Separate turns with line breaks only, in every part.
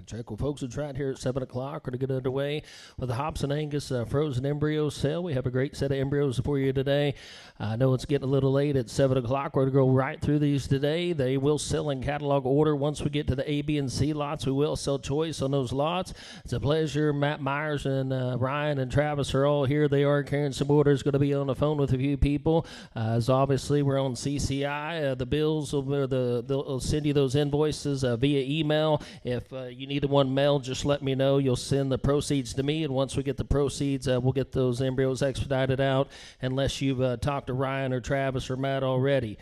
Check with folks. It's right here at 7 o'clock. We're going to get underway with the Hopson Angus frozen embryo sale. We have a great set of embryos for you today. I know it's getting a little late at 7 o'clock. We're going to go right through these today. They will sell in catalog order. Once we get to the A, B, and C lots, we will sell choice on those lots. It's a pleasure. Matt Myers and Ryan and Travis are all here. They are carrying some orders. Going to be on the phone with a few people. As obviously we're on CCI. The bills, they'll send you those invoices via email. If you need one mailed, just let me know. You'll send the proceeds to me, and once we get the proceeds, we'll get those embryos expedited out, unless you've talked to Ryan or Travis or Matt already.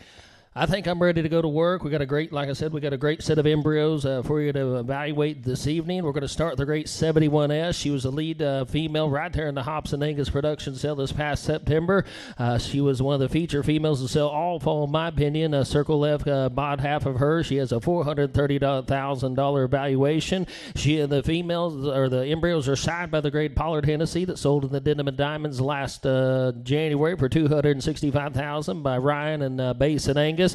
I think I'm ready to go to work. We got a great, like I said, we got a great set of embryos for you to evaluate this evening. We're going to start with the great 71S. She was the lead female right there in the Hopson Angus production sale this past September. She was one of the feature females to sell all fall, in my opinion. Circle left bought half of her. She has a $430,000 valuation. She and the females, or the embryos, are signed by the great Pollard Hennessy that sold in the Denim and Diamonds last January for $265,000 by Ryan and Base and Angus.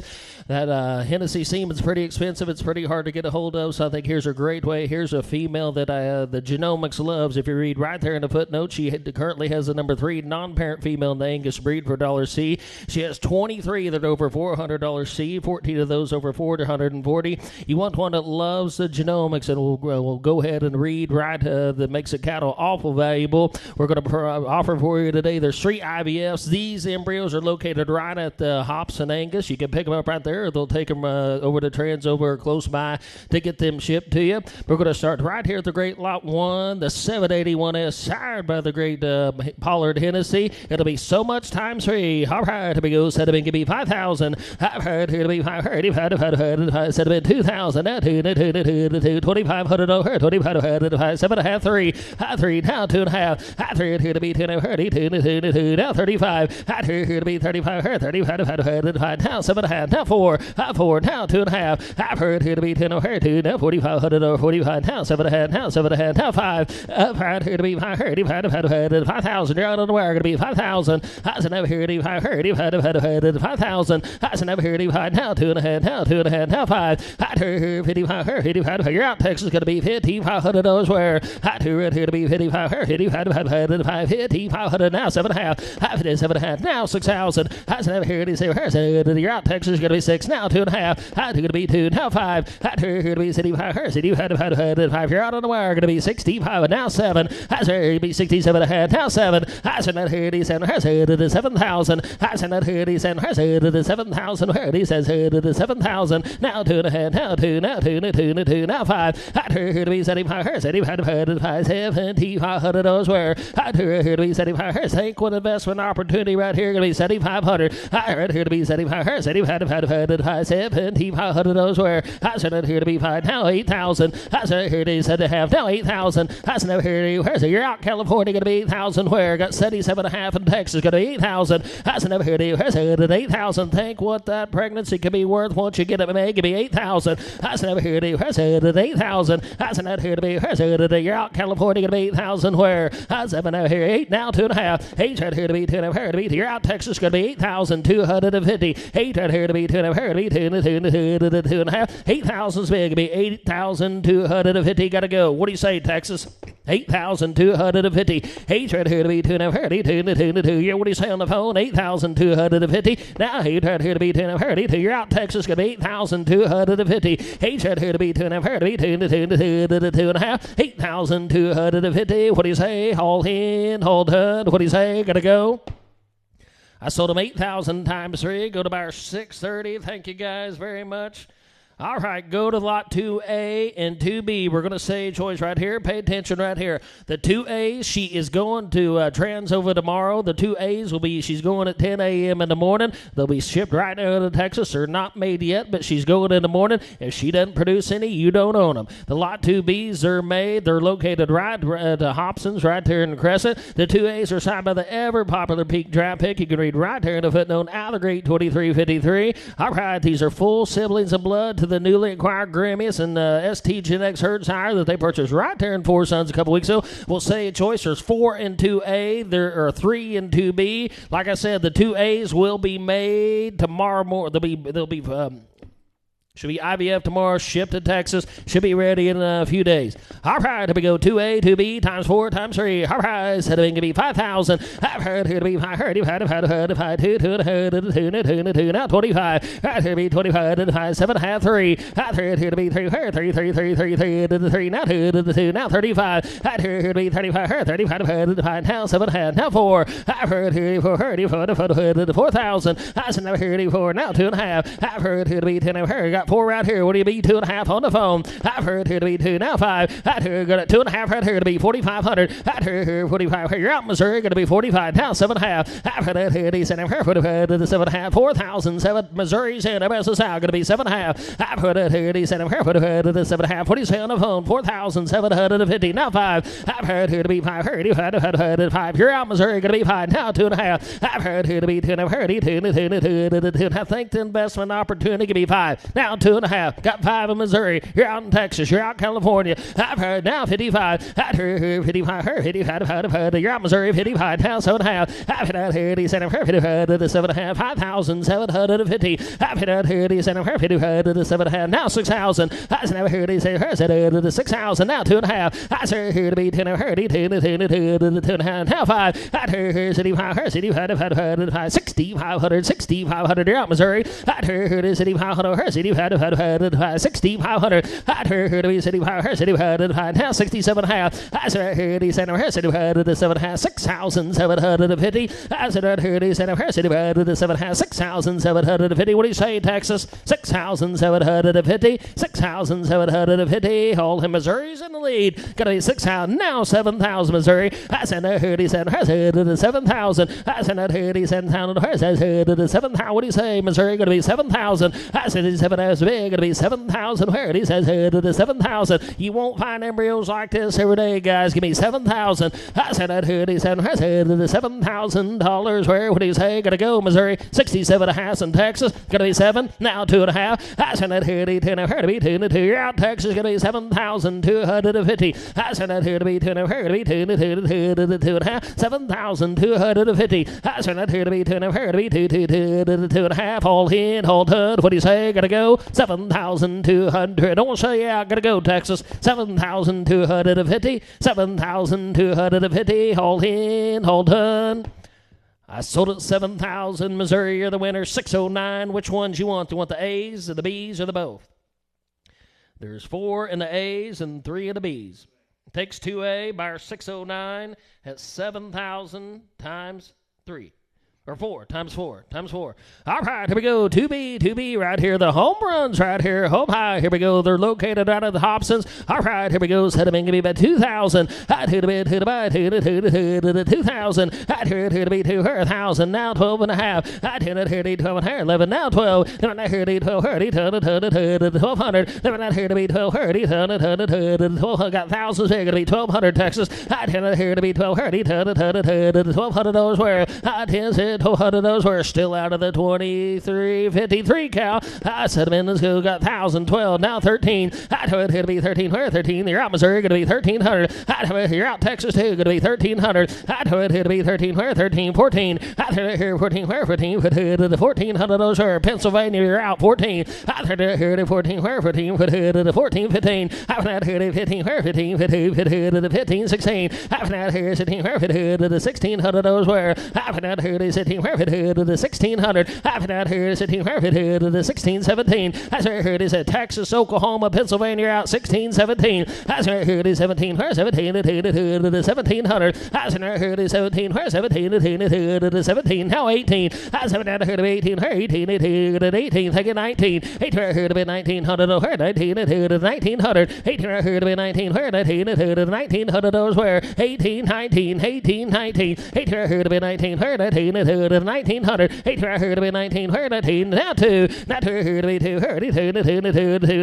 That Hennessy semen's pretty expensive. It's pretty hard to get a hold of, so I think here's a great way. Here's a female that the genomics loves. If you read right there in the footnote, she currently has the number 3 non-parent female in the Angus breed for $C. She has 23 that are over $400 C, 14 of those over $440. You want one that loves the genomics, and we'll go ahead and read right that makes a cattle awful valuable. We're going to offer for you today. There's 3 IVFs. These embryos are located right at the Hopson Angus. You can pick them up right there, or they'll take them over to Trans over close by to get them shipped to you. We're going to start right here at the great lot 1, the 781S, sired by the great Pollard Hennessy. It'll be so much times 3. All right, here we go. Said it can be 5,000. I've heard here to be 5,000. Said it 2,000. 2,500 over 2,500. 7.5 3. 3 now 2.5. 3 here to be 2 now 35. Here to be 35. 35 now 7.5. Now 4, now 2.5. I've heard here to be 10 over 2, now 4,500 over 45, now 7.5, now 7.5, now 5. I've heard here to be 5,000. You're out on the wire, going to be 5,000. I said never here to be 5,000. I said never here to be 5, now 2.5, now 2.5, now 5. I heard 55. You're out, Texas, going to be $5,500 where I heard here to be 55, now 7.5. I said 7.5, now 6,000. I said never here to say, you're out, Texas is going to be 6, now 2.5. I going to be 2, now 5. I going to be 65. You're out on the wire, going to be 65, now 7. I said going to be 67.5, now 7. I said that here he said 7,000. I said that here he said 7,000. Where he says 7,000. Now 2.5, now 2, now 2, now 5. I heard to be 75, 7,500 where I heard to be 75. Think what investment opportunity right here going to be 7,500. I heard here to be 75. 7,500 where I said it here to be 5, now 8,000. I said here to said to have now 8,000. I said never here to where's it? You're out, California, going to be 8,000 where got 77.5 in Texas, going to be 8,000. I said never here to where's it? 8,000. Think what that pregnancy could be worth once you get it made. Give me 8,000. I said never here to where's it? 8,000. I said not here to be where's it? You're out, California, going to be 8,000 where I said never here 8, now 2.5. 8 right here to be 2 here to be. You're out, Texas, going to be 8,250. 8 right here to be 2 here to be 2.5. 8,000 is big. It'll be 8,250. Got to go. What do you say, Texas? 8,250. 8 right here to be 2 Yeah, what do you say on the phone? 8,250. Now 8 right here to be 2 You're out, Texas. Gonna be 8,250. 8 right here to be 2 2.5. 8,250. What do you say? All in, hold on. What do you say? Got to go. I sold them 8,000 times 3. Go to bar 630. Thank you guys very much. All right, go to lot 2A and 2B. We're going to say choice right here. Pay attention right here. The 2As, she is going to Trans over tomorrow. The 2As will be, she's going at 10 a.m. in the morning. They'll be shipped right out of Texas. They're not made yet, but she's going in the morning. If she doesn't produce any, you don't own them. The lot 2Bs are made. They're located right at Hopson's right there in the Crescent. The 2As are signed by the ever-popular Peak Draft Pick. You can read right there in the footnote, out of the great 2353. All right, these are full siblings of blood to the newly acquired Gramius and ST Gen X herd sire that they purchased right there in Four Sons a couple weeks ago. We'll say a choice. There's 4 in 2A. There are 3 in 2B. Like I said, the 2As will be made tomorrow morning. They'll be Should be IVF tomorrow, shipped to Texas. Should be ready in a few days. All right, here we go. 2A, 2B, times 4, times 3. All right, instead of going to be 5,000. I've heard here to be 5, heard, 2, 2, now 25. Right here to be 25, 5, 7, half 3. I've heard here to be 3, 3, 3, 3, 3, 3, now 2, now 35. I've heard here to be 35, 35, now 7, half, now 4. I've heard here to be 4,000. I said never heard it before, now 2.5. I've heard here to be 10, I've heard, got 4 right here. What do you be 2.5 on the phone? I've heard here to be 2, now 5. I've heard got 2.5 right here to be 4,500. I've heard here 45 here. You're out Missouri, going to be 45, now 7.5. I've heard here to 7.5, 4,000, 7 Missouri's in, the South, going to be 7.5. I've heard here to 7.5, what do you say on the phone? 4,750, now 5. I've heard here to be 5, heard 5. You're out Missouri, going to be 5, now 2.5. I've heard here to be 2, I've heard 2. I think the investment opportunity could be 5. Now 2.5. Got 5 in Missouri. You're out in Texas. You're out in California. I've heard now 55. I've heard 55. Heard 55. You're out Missouri. 55. Now 7.5. I've heard 7.5. 5,750. I've heard 7.5. Now 6,000. I've never heard 6,000. Now 2.5. I said here to be 10. I've heard 2.5. Now 5. I've heard 65. 6,500. You're out Missouri. I'd heard it 6,500. 6,500. I'd heard it 6,500. Now 67.5. I said I heard it 7.5. 6,750. I said I heard it 7.5. 6,750. What do you say, Texas? 6,750. 6,750. Hold him. Missouri's in the lead. Gonna be 6,000. Now 7,000 Missouri. I said I heard it 7,000. I said I heard it 7,000. 7,000. What do you say? Missouri going to be 7,000. I said 7,000 big. Going to be 7,000. Where? He says 7,000. You won't find embryos like this every day, guys. Give me 7,000. I said I heard he said $7,000. Where? What do you say? Going to go Missouri 67.5 in Texas. Going to be 7. Now 2.5. I said I heard he 10. I heard to be 2. You're out Texas. Going to be 7,250. I said I heard to be 2. I heard to be 2.5. 7,250. I said I heard to be 2. I heard to be 2.5. Hold in, hold hood. What do you say? Gotta go 7,200. Don't say yeah. Gotta go Texas 7,250. 7,250. Hold in, hold hood. I sold it 7,000. Missouri, you're the winner. 609. Which ones you want? Do you want the A's or the B's or the both? There's 4 in the A's and 3 in the B's. Takes 2A, buyer 609 at 7,000 times 3. Or 4 times 4 times 4. All right, here we go. 2B right here. The home runs right here. Home high. Here we go. They're located out of the Hopsons. All right, here we go. Set them in. Give me about 2,000. I'd hear to be 2,000. I'd hear to be 2,000. Now 12.5. I'd hear to be 12 and 11. Now 12. Then I hear to be 1,200. Then I hear to be 1,200. Got thousands here. Going to be 1,200 Texas. I'd hear to be 1,200. $1,200 where I'd hear $1,200 were still out of the 23.53 cow. I said them in the school, got 1,012, now 13. I told it to be 13. Where 13? You're out Missouri, going to be 1,300. I told it you're out Texas too, going to be 1,300. I told it to be 13. Where 13? 14. I told it here 14. Where 14? The $1,400 were Pennsylvania. You're out 14. I told it here to 14. Where 14? The 14. 15. I've not heard of 15. Where 15? 15. 16. I've not heard 16. Where the $1,600 were. I've not heard of 16. Where the 1,600. I've not heard of 16. Where the 16. 17. I heard is Texas, Oklahoma, Pennsylvania out 16. 17. I heard is 17. Where 17? The 1,700. I heard is 17. Where 17? The 17. Now 18. I not heard of 18. Where 18? 18. Take it 19. 18. I heard of 1,900. Where 19? 1,900. 18. I heard of 19. Where 19? 1,900. Where 18. 19. 18. 19. 18. I heard of 19. Where 19? 1,900. 18. I heard of 19. Where 19? Now 2. Now 2. I heard of 2. Heard 2.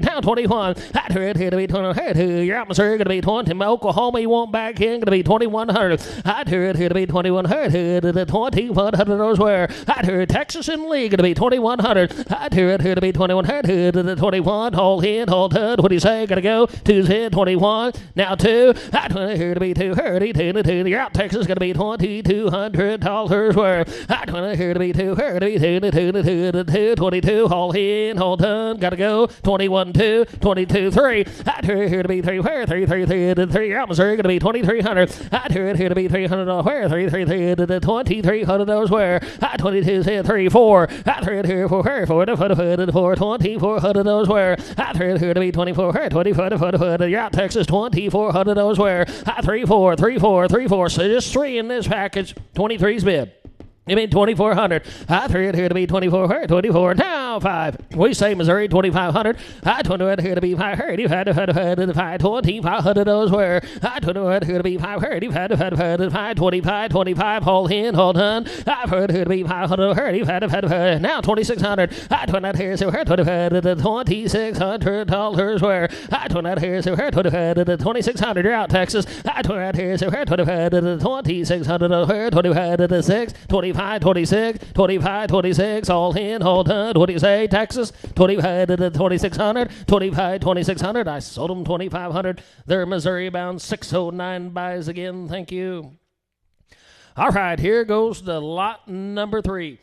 Now 21. I heard to be 20. You're out Missouri. Going to be 20. Oklahoma, you want back in. Going to be 2,100. I heard to be 2,100. The 2,100 where I heard Texas in the league. Going to be 2,100. I heard to be 2,100. The 21. Hold in, hold hood. What do you say? Got to go. 2's hit. 21. Now 2. I heard to be 2. Heard 2. You're out Texas. Going to be $2,200 where I 20 here to be 2, here to be 2, 2, 22, all in, all done, gotta go, 21, 2, 22, 3, I 2 here to be 3, where 3, 3, 3, 3, out Missouri, gonna be 2,300, I 2 here to be 300, where 3, 3, 3, 2,300, those where, I 22, 3, 4, I 3 here for where 4, 2,400, those where, I 3 here to be 24, where 24, you're out Texas, 2,400, those where, I 3, 4, 3, 4, 3, 4, so just 3 in this package, 23's bid. You mean 2,400. I 3 here to be 24. 24. Now 5. We say Missouri 2,500. I 21 here to be 5. 2,500 those where. I 21 here to be 5. 25. 25. All in. All done. I've heard here to be 500. Now 2,600. I 20 here so where 2,600 where. I 20 here so where 2,600. You're out Texas. I 20 here so where 2,600 where 26. 25, 26, 25, 26, all in, all done. What do you say, Texas? 25 to 2,600, 25, 2,600. I sold them 2,500. They're Missouri bound, 609 buys again. Thank you. All right, here goes the lot number 3.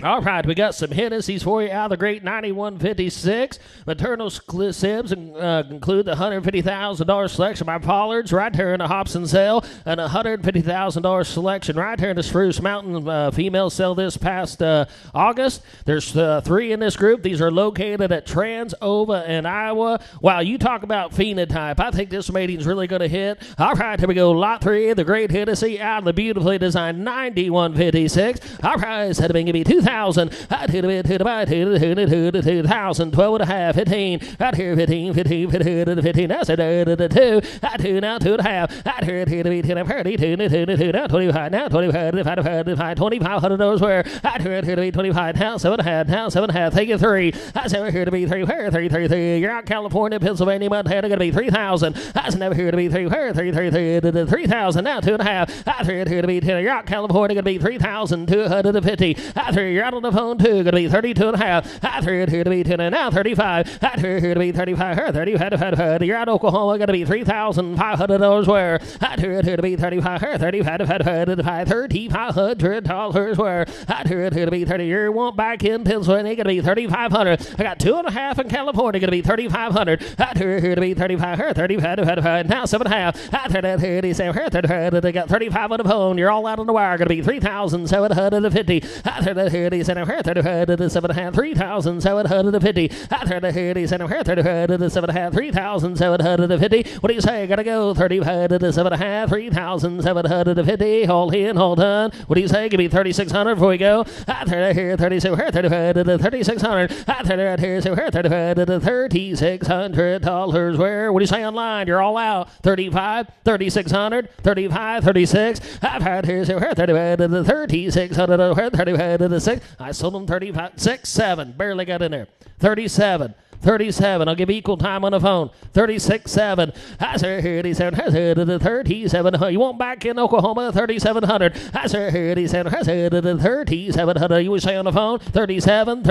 All right, we got some Hennessy's for you out of the great 9156. Maternal sibs include the $150,000 selection by Pollards right here in the Hopson sale, and a $150,000 selection right here in the Spruce Mountain female sale this past August. There's 3 in this group. These are located at Transova in Iowa. Wow, you talk about phenotype. I think this mating's really going to hit. All right, here we go. Lot 3, the great Hennessy out of the beautifully designed 9156. All right, it's going to be 2,000. I did a bit, 2,000, 12 and a half, 15, right here, 15, that's a 2, I do now 2 and a half, I heard here to be 10, 32, now 25, now 2,500 those where, I heard here to be 25, now 7 and a half, take it 3, I said here to be 3, where 3, you're out California, Pennsylvania, Montana, gonna be 3,000, I said never here to be 3, where 3,000, now 2 and a half, I heard here to be 10, you're out California, gonna be 3,250, I heard you're out on the phone too, gonna be 32 and a half. I heard here to be 10 and now 35. I heard here to be 35. 30. You're out Oklahoma, gonna be $3,500 where. I heard here to be 35. $3,500 where. I heard here to be 30. You want back in Pennsylvania, gonna be 3,500. I got 2.5 in California, gonna be 3,500. I heard here to be 35. 35. Now 7.5. I heard here to be 7. They got 35 on the phone. You're all out on the wire, gonna be 3,750. I heard here. 3,750. I heard here 3,750. What do you say? Gotta go 35 to 7.5, 3,750. All in, all done. What do you say? Give me 3,600 before we go. I heard here 3,600. I heard here $3,600. Where? What do you say online? You're all out. 35, 3,600, 35, 36. I've heard here 3,600. 36. I sold them 35, 6, 7. Barely got in there. 37. I'll give equal time on the phone. 36, 7. I said 37. You want back in Oklahoma? 3,700. I said 3,700. You would say on the phone? 37.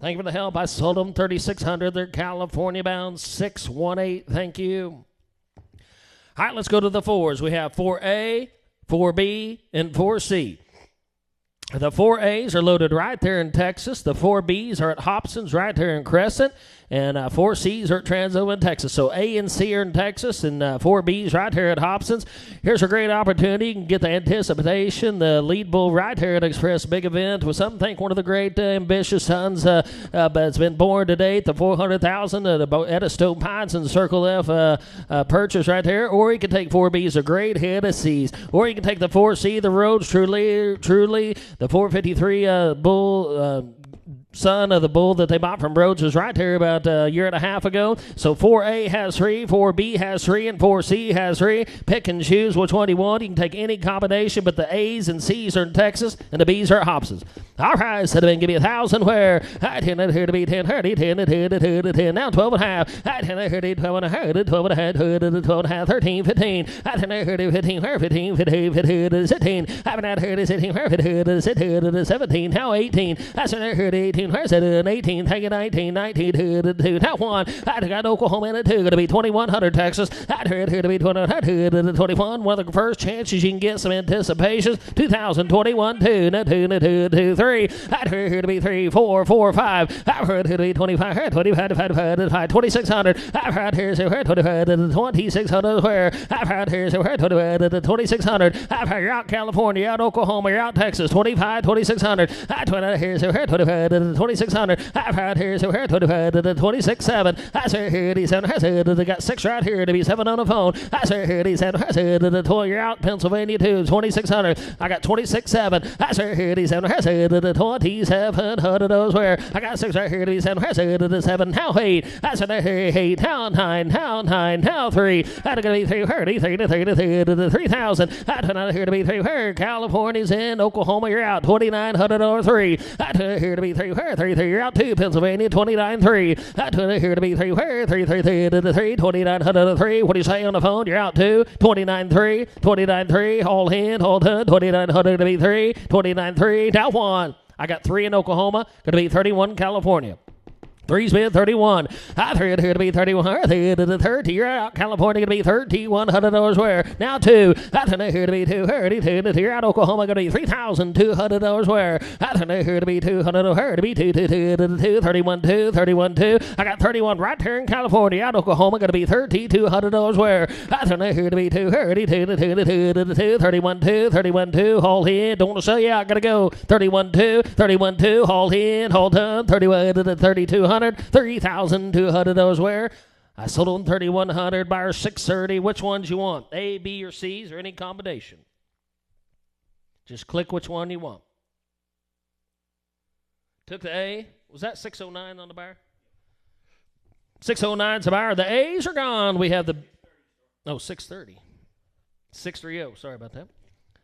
Thank you for the help. I sold them 3,600. They're California bound, 618. Thank you. All right, let's go to the 4s. We have 4A, 4B, and 4C. The 4As are loaded right there in Texas. The 4Bs are at Hopson's right there in Crescent. And 4Cs are at Transova in Texas. So A and C are in Texas, and 4Bs right here at Hopson's. Here's a great opportunity. You can get the anticipation, the lead bull right here at Express Big Event with some think one of the great ambitious sons that's been born to date. The 400,000 at Edisto Pines and Circle F purchase right there. Or you can take 4Bs, a great hit of Cs. Or you can take the 4C, the Roads, truly, the 453 bull. Son of the bull that they bought from Rhodes was right here about a year and a half ago. So 4A has 3, 4B has 3, and 4C has 3. Pick and choose which one you want. You can take any combination, but the A's and C's are in Texas, and the B's are at Hopson's. All right, so then give me 1,000 where I tend here to be 10, 30, 10, now 12 and a half. I tend here 12 and a half, 12 and a half, 12 and a half, 13, 15. I tend here to 15, where 15, 16. I've been out here to 16, where 17, now 18. I tend here to 18. 17, where's it? 18, take it 19, 19, 2, now 1. I got Oklahoma in it 2, gonna be 2100 Texas. I heard here to be 21, one of the first chances you can get some anticipations. 2021, 2, 3. I heard here to be 3, 4, 4, 5. I heard here to be 25, 2600. I heard here to 2600 where I heard here to 2600. I heard you're out California, you're out Oklahoma, you're out Texas, 25, 2600. I heard here to 2600. I heard here to 26.7. I said here to 7. They got 6 right here to be 7 on the phone. I said here to 7. I said you're out Pennsylvania too, 2600. I got 26.7. I said here to 7. I said 2700 those where I got 6 right here to be 7. I said to 7. Now 8. I said here 8. Now 9. Now 9. Now 3. I got to be 3,000. I turned here to be 3. California's in. Oklahoma, you're out. 2,900 or 3. I turned here to be 3. You're out 2. Pennsylvania, 29.3. I turned here to be 3. 2,900 or 3. What do you say on the phone? You're out 2. 29.3. 29.3. All in. Hold on. 2,900 to be 3. 29.3. Now 1. I got 3 in Oklahoma. Going to be 31 California. 3's been 31. I heard here to be 31. 30. You're out California, going to be 3,100 dollars where. Now 2. I turn here to be 2. 32. You're out Oklahoma, going to be 3,200 dollars where. I turn here to be 200. Her to be 2. 31. 2. I got 31 right here in California. Out Oklahoma, going to be 3,200 dollars where. I turn here to be 2. 32. 31. 2. Haul in. Don't want to sell you out. Got to go. 31. 2. Haul in. Hold on. 31. 3,200. 3,200 those where I sold on 3,100, buyer 630. Which ones you want? A, B, or C's, or any combination? Just click which one you want. Took the A. Was that 609 on the buyer? 609's the buyer. The A's are gone. We have the 630. 630. Sorry about that.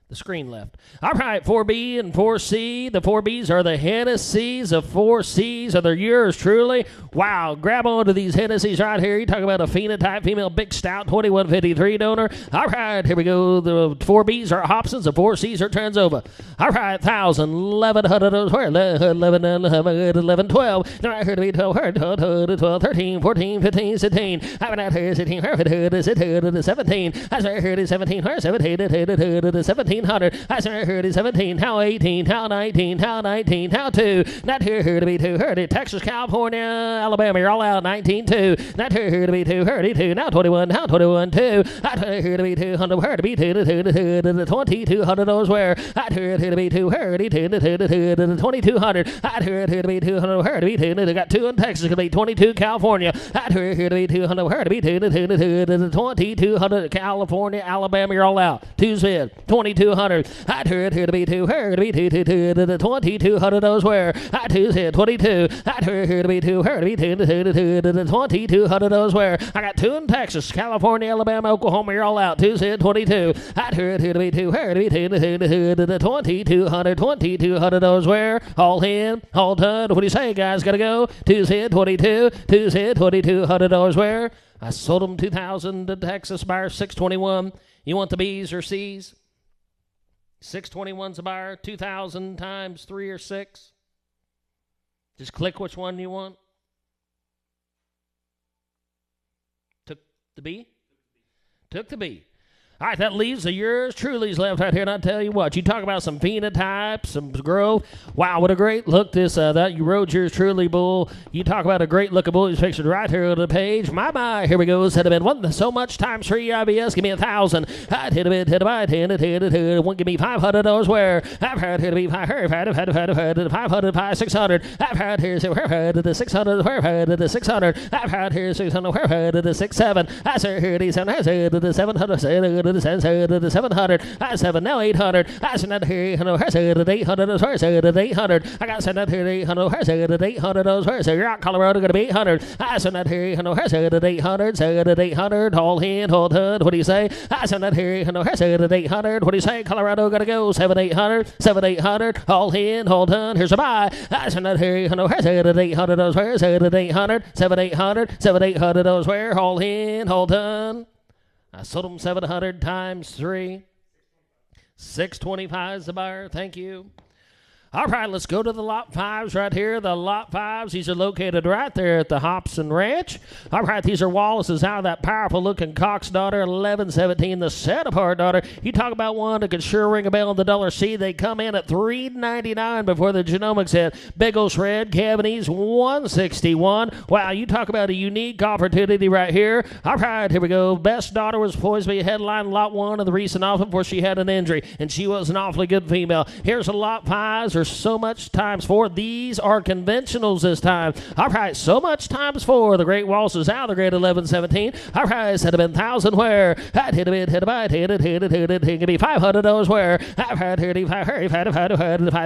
The screen left. All right, 4B and 4C. The 4Bs are the Hennessy's. The 4C's are yours truly. Wow, grab onto these Hennessy's right here. You talk about a phenotype, female big stout, 2153 donor. All right, here we go. The 4Bs are Hopsons. The 4C's are Transova. All right, 1,000, 1,100, 11, 12. Now I heard to be 12, 13, 14, 15, 16. I'm out here 16, 17. I heard 17, 17. 1,700. I heard it 17, now 18, now 19, now 19, now 2. Not here to be 2. Heard it. Texas, California, Alabama, you're all out. 19-2. Not here to be 2. Heard it 2. Now 21, now 21-2. I heard to be 200. Heard to be 2. 2,200 those where. I heard to be 2. Heard it 2,200. I heard to be 200. Heard to be 2. They got 2 in Texas. Gonna be 22 California. I heard to be 200. Heard to be 2,200 California, Alabama, you're all out. 2's bid. 2,200. I heard here to be 2. Heard to be 2. 2,200 those where. I 2's hit 22. I heard here to be 2. Heard to be 2. 2,200 those where. I got 2 in Texas, California, Alabama, Oklahoma, you're all out. 2's hit 22. I heard here to be 2. Heard to be 2. 2,200 those where. All in, all done. What do you say, guys? Gotta go. 2's hit 22. 2's hit 2,200 those where. I sold them 2,000 to Texas buyer 621. You want the B's or C's? 621's a buyer. 2,000 times 3 or 6. Just click which one you want. Took the B? Took the B. All right, that leaves the yours truly's left right here, and I tell you what, you talk about some phenotype, some growth. Wow, what a great look this, that you rode yours truly bull. You talk about a great looking bull. He's pictured right here on the page. My, here we go. Said a bit, so much times 3 IBS, give me 1,000. I'd hit a bit, hit a bit, won't give me $500 where. I've heard here to be 500, 600. I've heard here, so the 600, the 600. I've heard here, 600, the 67. I said here, the 700, the 700, I 7, now 800. I sent that here, 800, 800. I got sent that here, 800, 800. So you're out Colorado, gonna be 800. I sent that here, 800, all in, hold on. What do you say? I sent that here, 800. What do you say? Colorado, gotta go 7,800, all in, hold on. Here's a buy. I sent that here, 800, 7,800 those where, all in, hold on. I sold them 700 times 3. 625 is the buyer. Thank you. All right, let's go to the lot 5s right here. The lot 5s, these are located right there at the Hopson Ranch. All right, these are Wallace's out of that powerful-looking Cox daughter, 11-17, the set-apart daughter. You talk about one that could sure ring a bell in the Dollar C. They come in at $3.99 before the genomics hit. Big old shred, cavities, $161. Wow, you talk about a unique opportunity right here. All right, here we go. Best daughter was poised to be headline lot 1 of the recent offer before she had an injury, and she was an awfully good female. Here's a lot 5s. There's so much times 4. These are conventionals this time. All right, so much times 4. The great Walsh is out. The great 11-17. All right, it's had been 1,000 where. Hit a bit, hit a bite, hit it. It can be $500 where. All right,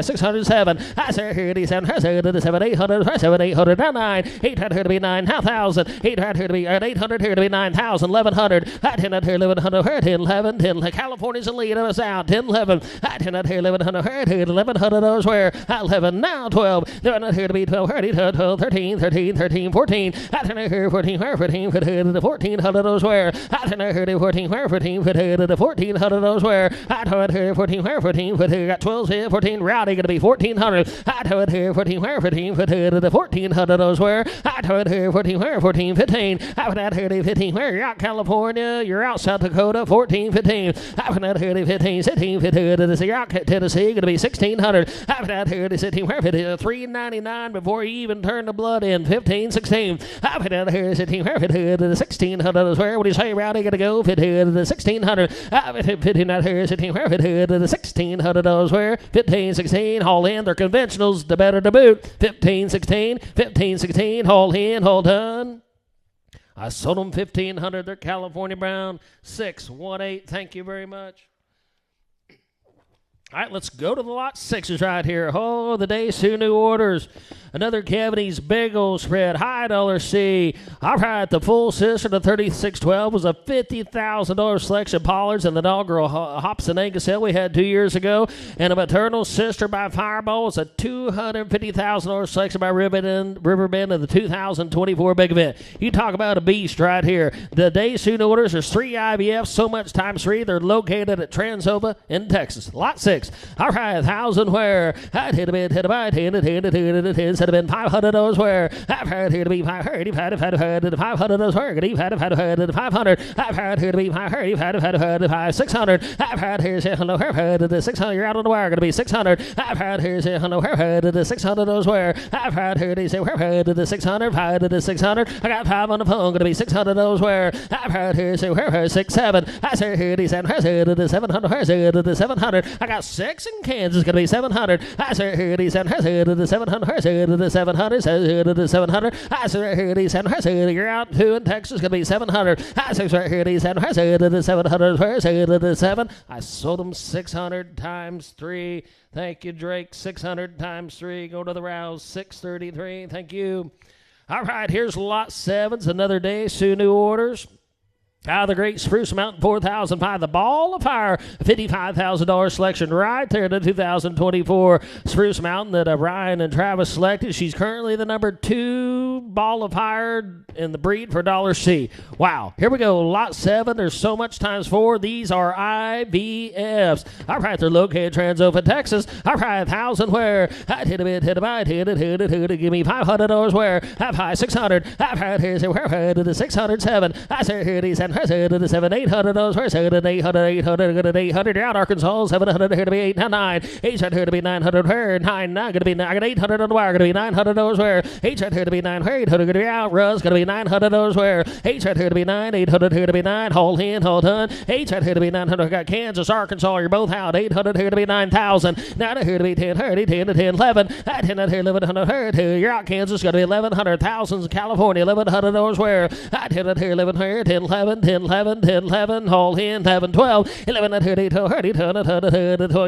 607. I say 37, 800, 809, 800 to be 9,000, 800 to be 800 here to be 9,000, 1,100, 1,100, 11, 10. California's in lead. Us out 10, 11, 1,100 where 11 now 12. They're not here to be 12, 12, 13, 14. I don't know here 14 where 14 1,400 where I don't know here 14 where 14 1,400 where I don't here 14 where 14 got 12 here 14 rowdy gonna be 1,400. I don't here 14 where 14 1,400 where I don't here 14 where 14 15. I would out here 15 where you're out California, you're out South Dakota 14 15. I would out here 15 16 15. You're out Tennessee gonna be 1,600. I would out here 15 where 3.99 before you even turn the blood in 15 16. I would out here 15 where 1,600 where what do you say rowdy gonna go 1,600. I would 15 out here 15 where 1,600 where 15 16 haul in. They're conventionals, the better to boot. 15 16 haul in, haul done. I sold them 1,500. They're California Brown 618. Thank you very much. All right, let's go to the lot 6s right here. Oh, the day, 2 new orders. Another cavities, big old spread, high Dollar C. All right, the full sister, the 3612, was a $50,000 selection Pollards and the doggerel Hopson Angus sale we had 2 years ago. And a maternal sister by Fireball was a $250,000 selection by Riverbend of the 2024 big event. You talk about a beast right here. The day soon orders, there's 3 IVFs, so much times 3. They're located at Transova in Texas. Lot 6. All right, 1,000 where. I'd hit a bit, hit a bite, hit it. Instead of been $500 where I've heard here to be 500, $500 where I've had 500, I've heard here to be 500, 600, I've heard here say hello the 600, you're out on the wire, gonna be 600, I've heard here say hello the 600 where I've heard here to say where the 600, 600, I got 5 on the phone, gonna be 600 where I've heard here say where 6 7, I say here the 700, the 700, I got 6 in Kansas, gonna be 700, I say here the 700, the 700. The 700 says the 700. I say right here the 700. You're out 2 in Texas, gonna be 700. I say right here the 700. The 700 the 7. I sold them 600 times 3. Thank you, Drake. 600 times 3. Go to the rouse. 633. Thank you. All right, here's lot 7s. Another day. 2 new orders. Out of the great Spruce Mountain 4005, the Ball of Fire, $55,000 selection right there in the 2024 Spruce Mountain that Ryan and Travis selected. She's currently the number 2 Ball of Fire in the breed for Dollar C. Wow. Here we go. Lot 7. There's so much times 4. These are IVFs. All right. They're located in Transova, Texas. All right. 1,000 where? I'd hit a bit, hit a bite, hit it. Give me $500 where? I've high 600. I've heard here say where? The 607. I say here these and the 7 800 where? 7 800 out Arkansas. 700 here to be 809. 800 here to be 900 where? 9 gonna be 9. I got 800 on the wire. Gonna be $900 where? 800 here to be 9 where? 800 gonna be out. Russ gonna be $900 where? 800 here to be 9. 800 here to be 9. Hold in, hold done. 800 here to be 900. I got Kansas, Arkansas. You're both out. 800 here to be 9,000. 9 here to be 10. 10 to 10 11. 10 here 1100 here. You're out Kansas. Gonna be 1,100. Thousands California. $1,100 where? 10 here 11 here. 10 11 10 11 hold in 11 12 11 30 you're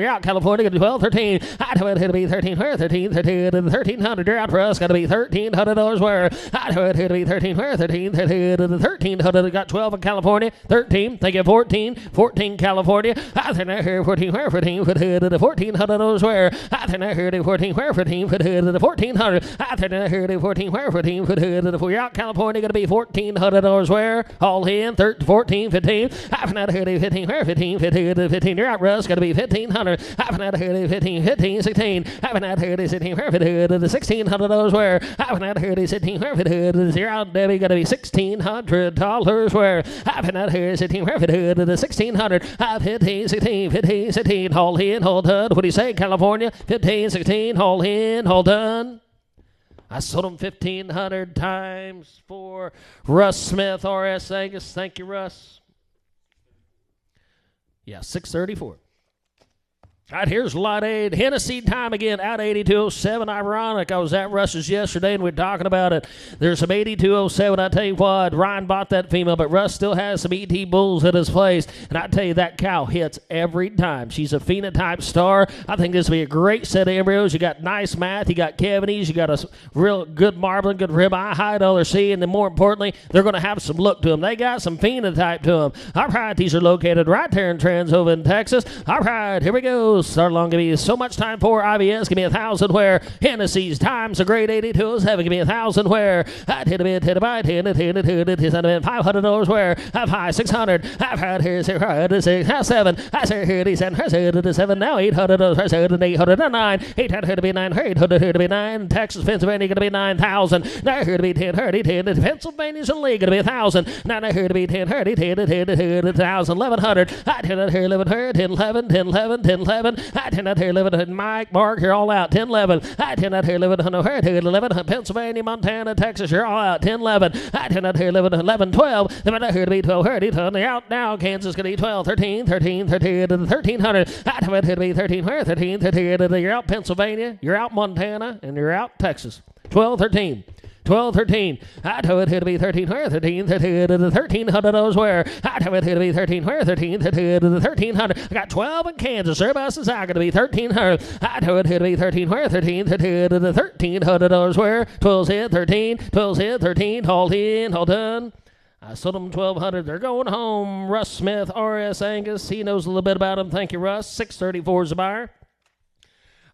out California. 12 13. I told it here to be 13 where? 1300. You're out for us. Got to be $1,300 where? I told it here to be 13 where? 1300. Got 12 in California. 13. Thank you. 14 California. I think I heard 14 where? 1400 where? I think I heard 14 where? 1400. I think I heard 14 where? 14 you're out California. Going to be $1,400 where? All in 13, 14, 15. Half an hour, 15, 15, 15, 15. You're out, Russ. Got to be 1,500. Half an hour, 15, 15, 16. Half an hour, 16, 1,600 dollars where. Half an hour, 16, 15. You're out, Debbie. Got to be $1,600 where. Half an hour, 16, 1,600. 15, 16, 15, 16. Hold in, hold done. What do you say, California? 15, 16. Hold in, hold done. I sold them 1,500 times for Russ Smith, RS Angus. Thank you, Russ. Yeah, 634. All right, here's Lot 8. Hennessy time again, out 8207. Ironic, I was at Russ's yesterday and we were talking about it. There's some 8207. I tell you what, Ryan bought that female, but Russ still has some ET bulls at his place. And I tell you, that cow hits every time. She's a phenotype star. I think this will be a great set of embryos. You got nice math, you got cavities, you got a real good marbling, good ribeye, high dollar C, and then more importantly, they're going to have some look to them. They got some phenotype to them. All right, these are located right there in Transova, Texas. All right, here we go. Start along, give me so much time for IBS. Give me 1,000 where Hennessy's times a great 8207. Give me 1,000 where I'd hit a bit, hit a bite, hit it, $500 where I've high 600. I've had here 6, 7. I say here 7 now $800, 809, 800 to be 9, 800 to be 9. Texas, Pennsylvania going to be 9,000. Now here to be 10, 10. Pennsylvania's in league going to be 1,000. Now here to be 10, 10, 1,000, 1,100. I'd hit it here 1100, 10, 11, 10, 11, 10, 11. I 10 out here 11. Mike, Mark, you're all out. 10, 11. I 10 out here 11. 11. Pennsylvania, Montana, Texas, you're all out. 10, 11. I 10 out here 11. 11, 12. Then out here to be 12. 30. They're out now. Kansas going to be 12. 13. 13. 13. 1,300. I 10 out here to be 13. 13. 13. You're out Pennsylvania. You're out Montana. And you're out Texas. 12, 13. 12, 13. I told it here to be 13, 13, 1,300 where. I told it here to be 13, 13, 1,300. I got 12 in Kansas. Everybody says I got to be 1,300. I told it here to be 13, 13, 1,300 where. 12's hit, 13, 12's hit, 13. Hold in, hold done. I sold them 1,200. They're going home. Russ Smith, RS Angus. He knows a little bit about them. Thank you, Russ. 634 is the buyer.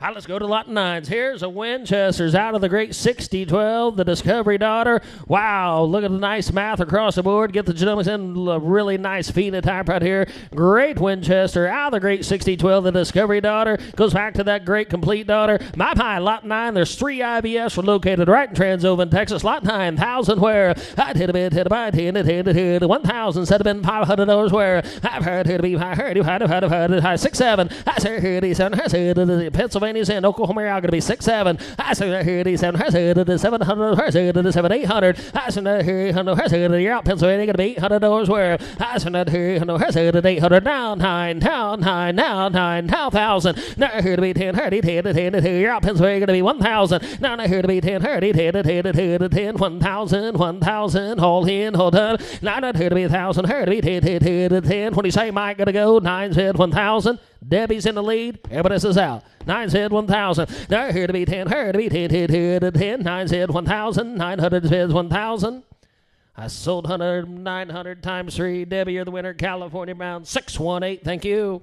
All right, let's go to lot 9s. Here's a Winchester's out of the great 6012, the Discovery Daughter. Wow, look at the nice math across the board. Get the genomics in, a really nice phenotype right here. Great Winchester out of the great 6012, the Discovery Daughter. Goes back to that great complete daughter. My pie, lot 9. There's 3 IBS are located right in Transova, Texas. Lot 9, 1,000 where. I'd hit a bit, hit a bite, hit it, 1,000. Said have been $500 where. I've heard here to be high 6, 7. I say here to 7. Pennsylvania. In Oklahoma, I'm going to be 6, 7. I say that here, 700, 7, 800. I say that here, you're out Pennsylvania, going to be $800 where. I say that here, 800, now 9, now 9, now 9, now 1,000. Now here to be 10, 10, you're out Pennsylvania, going to be 1,000. Now here to be 10, 10, 1,000, 1,000, hold in, hold on. Now here to be 1,000, here to be 10. What do you say, Mike, going to go? 9 said 1,000. Debbie's in the lead. Everybody else is out. 9 said 1,000. Now here to be 10. Here to be 10. 9 said 1,000. 900 says 1,000. I sold 100, 900 times 3. Debbie, you're the winner. California bound 618. Thank you.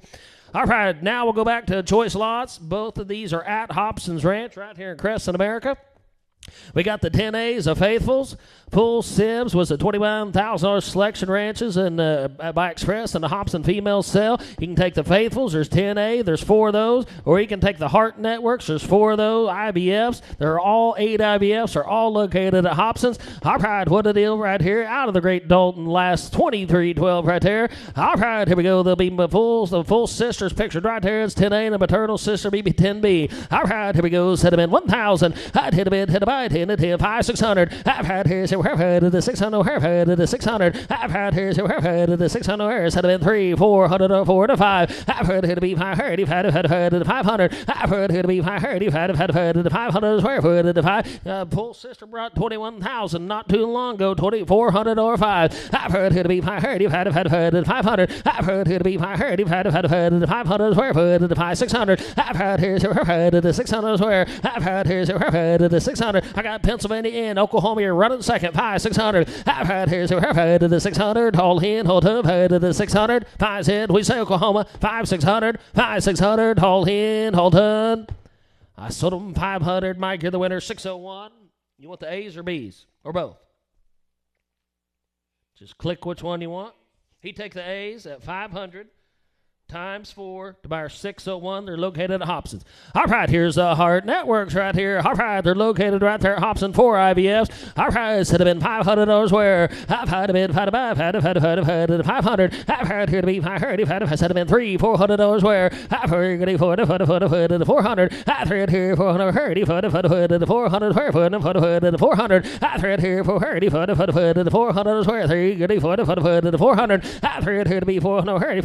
All right, now we'll go back to choice lots. Both of these are at Hopson's Ranch right here in Crescent, America. We got the 10As of Faithfuls. Full Sibs was a $21,000 selection ranches and by Express and the Hopson female sale. You can take the Faithfuls. There's 10A. There's 4 of those. Or you can take the Heart Networks. There's 4 of those. IBFs. They're all 8 IBFs. Are all located at Hopson's. All right, what a deal right here. Out of the Great Dalton last 2312 right there. All right, here we go. There'll be the full sisters pictured right there. It's 10A and the maternal sister BB 10B. All right, here we go. Set them in 1,000. I'd hit a bit, hit a bite, hit a 10, 5, 600. I've had here, so we've had the 600, we've had the 600. I've had here, so we've had the 600. Set them in 3, 400, 4 to 5. I've heard it to be 500. You've had the 500. I've heard it to be 500. You've had the 500 square foot. The 5. Full sister brought 21,000 not too long ago. 2,400 or 5. I've heard it to be 500. You've had the 500. I've heard it to be 500. You've had the 500 square foot. The 5, 600. I've had here, so we've had the 600 square. I've had here, so we've had the 600. I got Pennsylvania in. Oklahoma, you're running second. 5, 600. I've had here, so we've had the 600. Hold in, hold up, had the 600. 5 said, we say Oklahoma. 5, 600. 5, 600. Hold in, hold on. I sold them 500. Mike, you're the winner. 601. You want the A's or B's? Or both? Just click which one you want. He takes the A's at 500 times 4 to buyer 601. They're located at Hopson's. All right, here's Heart Networks right here. All right, they're located right there at Hopson. 4 IVFs. All right, it would have been $500 where I've had to be 500. I've heard here to be 500. It would have been $400 where I've heard to be 400. I've heard here 400. 400 where 400. I've heard here 400. 400 where 400. I've heard here to be 400.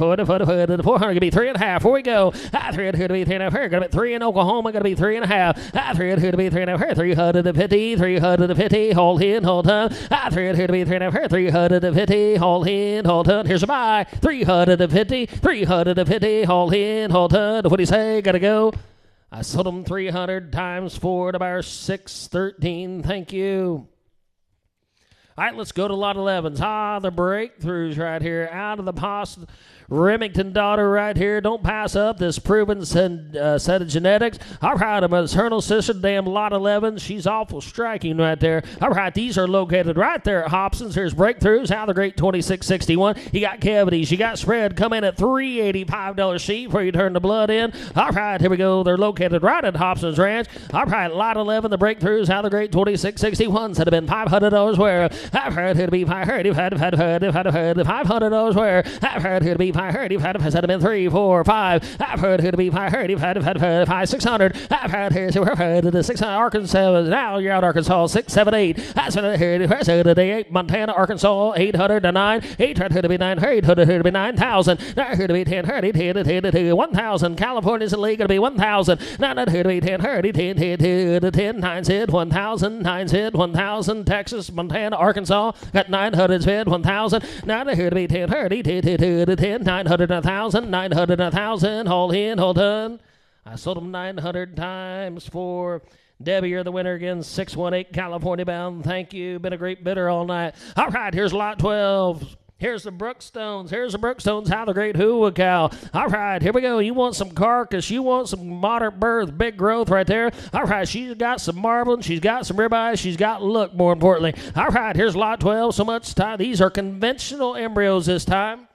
400 going to be 3.5. Here we go. I thread here to be 3.5. Here going to be 3 in Oklahoma. Going to be 3.5. I thread here to be 3.5. 350. 350. Hold in. Hold on. I thread here to be 3.5. 350. Hold in. Hold on. Here's a buy. 350. 350. Hold in. Hold on. What do you say? Got to go. I sold them 300 times 4 to buyer 613. Thank you. All right, let's go to lot 11s. The breakthroughs right here out of the Remington daughter right here. Don't pass up this proven set of genetics. All right, a maternal sister, damn lot 11. She's awful striking right there. All right, these are located right there at Hopson's. Here's breakthroughs out of the great 2661. You got cavities. You got spread. Come in at $385 sheet before you turn the blood in. All right, here we go. They're located right at Hopson's Ranch. All right, lot 11, the breakthroughs out of the great 2661s that have been $500 where I've heard it to be 500. You've had $500 where I've heard it to be 500. You've had been 3, 4, 5. I've heard it to be 500. You've had 5, 600. I've heard here to 600. Arkansas. Now you're out Arkansas 6, 7, 8. That's what I heard. Today 8. Montana, Arkansas 800 to 9. 800 to be 900. 800 to be 9,000. Now here to be 10, 10, 1,000. California's in the league going to be 1,000. Now not here to be 10, 10, 9 said 1,000. 9 said 1,000. Texas, Montana, Arkansas got 900 said 1,000. Now here to be 10, 10, 900 1,000. 900 1,000. Hold in, hold on. I sold them 900 times 4. Debbie, you're the winner again. 618 California bound. Thank you. Been a great bidder all night. All right, here's lot 12. Here's the Brookstones. Here's the Brookstones. How the great hooah cow. All right, here we go. You want some carcass. You want some moderate birth, big growth right there. All right, she's got some marbling. She's got some ribeyes. She's got look, more importantly. All right, here's lot 12. So much time. These are conventional embryos this time.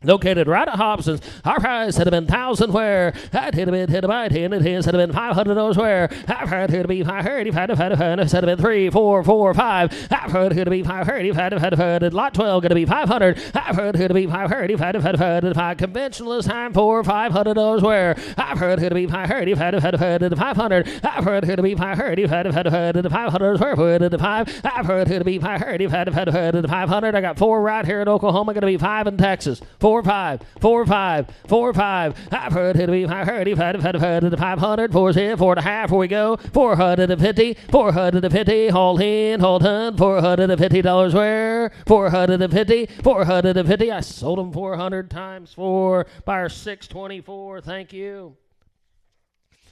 Located right at Hopson's. Our price had been 1,000 where I'd hit a bit, hit a bite, and it has had been $500 where I've heard here to be 500, if I'd had been 3, 4, 4, 5. I've heard here to be 500, if I'd had lot 12 going to be 500. I've heard here to be 500, if I'd had 5 conventional this time for $500 where I've heard here to be 500, if I'd had 500. I've heard here to be 500, if I'd had $500 where for 5. I've heard here to be 500, if I'd had 500. I got 4 right here in Oklahoma, going to be 5 in Texas. 4, 5, 4, 5, 4, 5. I've heard it to be 500, if I'd had 500. 4's here, 4.5. Here we go. 450, 450. Hold in, hold on. $450 where? 450, 450. I sold them 400 times 4. Buyer 624. Thank you.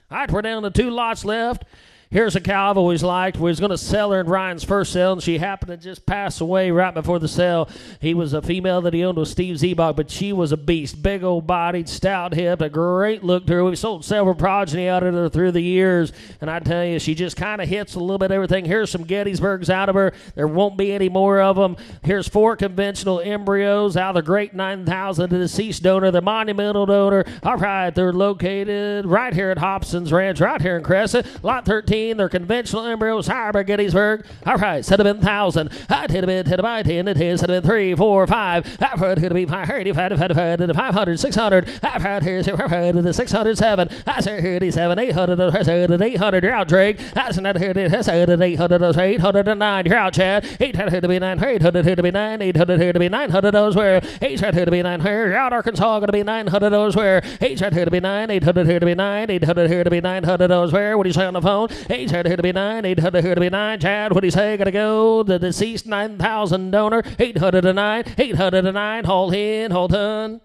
All right, we're down to 2 lots left. Here's a cow I've always liked. We was going to sell her in Ryan's first sale, and she happened to just pass away right before the sale. He was a female that he owned with Steve Zebach, but she was a beast. Big old bodied, stout hipped, a great look to her. We've sold several progeny out of her through the years, and I tell you, she just kind of hits a little bit everything. Here's some Gettysburgs out of her. There won't be any more of them. Here's 4 conventional embryos out of the great 9,000, the deceased donor, the monumental donor. All right, they're located right here at Hopson's Ranch, right here in Crescent. Lot 13. They're conventional embryos, higher by Gettysburg. All right, set have been 1,000. I'd hit a bit, hit a bite, and it has been 3, 4, 5. I've heard it to be 500, if I'd had 500, 600. I've heard here to 607. I said here to 7, 800, 800. You're out, Drake. I said here to 800, 809. You're out, Chad. 800 to be 900, 800 here to be 9, 800 here to be 900. Those where 800 here to be 900. You're out, Arkansas, going to be 900. Those where 800 here to be 9, 800 here to be 9, 800 here to be 900. Those where. What do you say on the phone? 800 here to be 9, 800 here to be 9. Chad, what do you say? Gotta go. The deceased 9,000 donor. 800 to 9, 800 to 9. Hold in, hold on.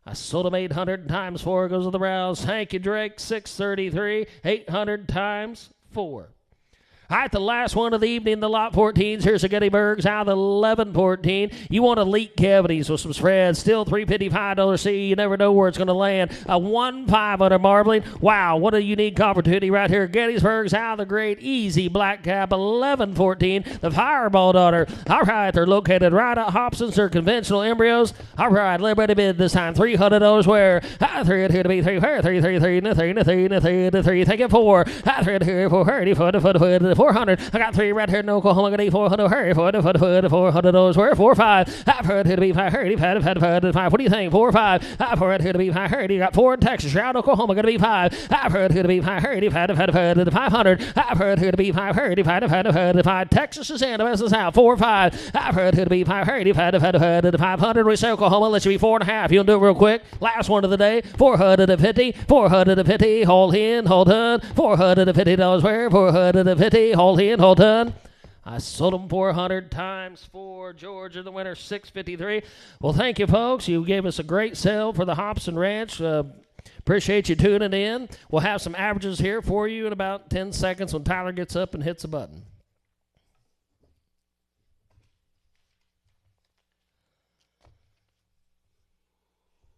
I sold them 800 times 4 goes to the browse. Thank you, Drake. 633, 800 times 4. All right, the last one of the evening, the lot 14s. Here's a Gettysburg's out of the 11-14. You want elite cavities with some spreads. Still $355 C. You never know where it's going to land. A 1.5 under marbling. Wow, what a unique opportunity right here. Gettysburg's out of the great easy black cap 11-14. The Fireball daughter. All right, they're located right at Hopson's. They're conventional embryos. All right, liberty bid this time. $300 where? Three to be three. Take it four. 400. I got three right here in Oklahoma. I got 400. Hurry for $400 where? 4-5. I've heard here to be 5. What do you think? 4-5. I've heard here to be 5. You got four in Texas. You're out of Oklahoma. Going to be 5. I've heard here to be 500. I've heard here to be 5. Texas is in. The rest is out. 4-5. I've heard here to be 500. We say Oklahoma. Let's be 4.5. You'll do it real quick. Last one of the day. 450. Hold in. Hold on. $450 where? 450. Hold in. Hold on. I sold them 400 times 4. Georgia, the winner, 653. Well, thank you, folks. You gave us a great sale for the Hopson Ranch. Appreciate you tuning in. We'll have some averages here for you in about 10 seconds when Tyler gets up and hits a button.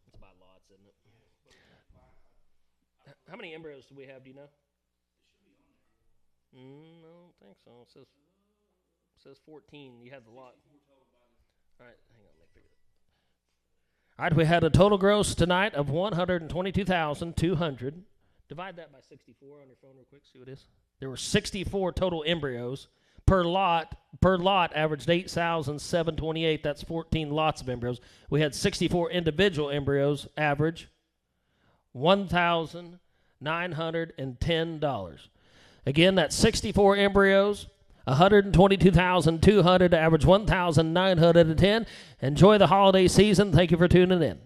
It's about lots, isn't it? How many embryos do we have, do you know? I don't think so. It says 14. You had the lot. All right, hang on. Let me figure it. All right, we had a total gross tonight of $122,200. Divide that by 64 on your phone real quick. See what it is. There were 64 total embryos per lot. Per lot averaged 8,728. That's 14 lots of embryos. We had 64 individual embryos average $1,910. Again, that's 64 embryos, $122,200 to average $1,910. Enjoy the holiday season. Thank you for tuning in.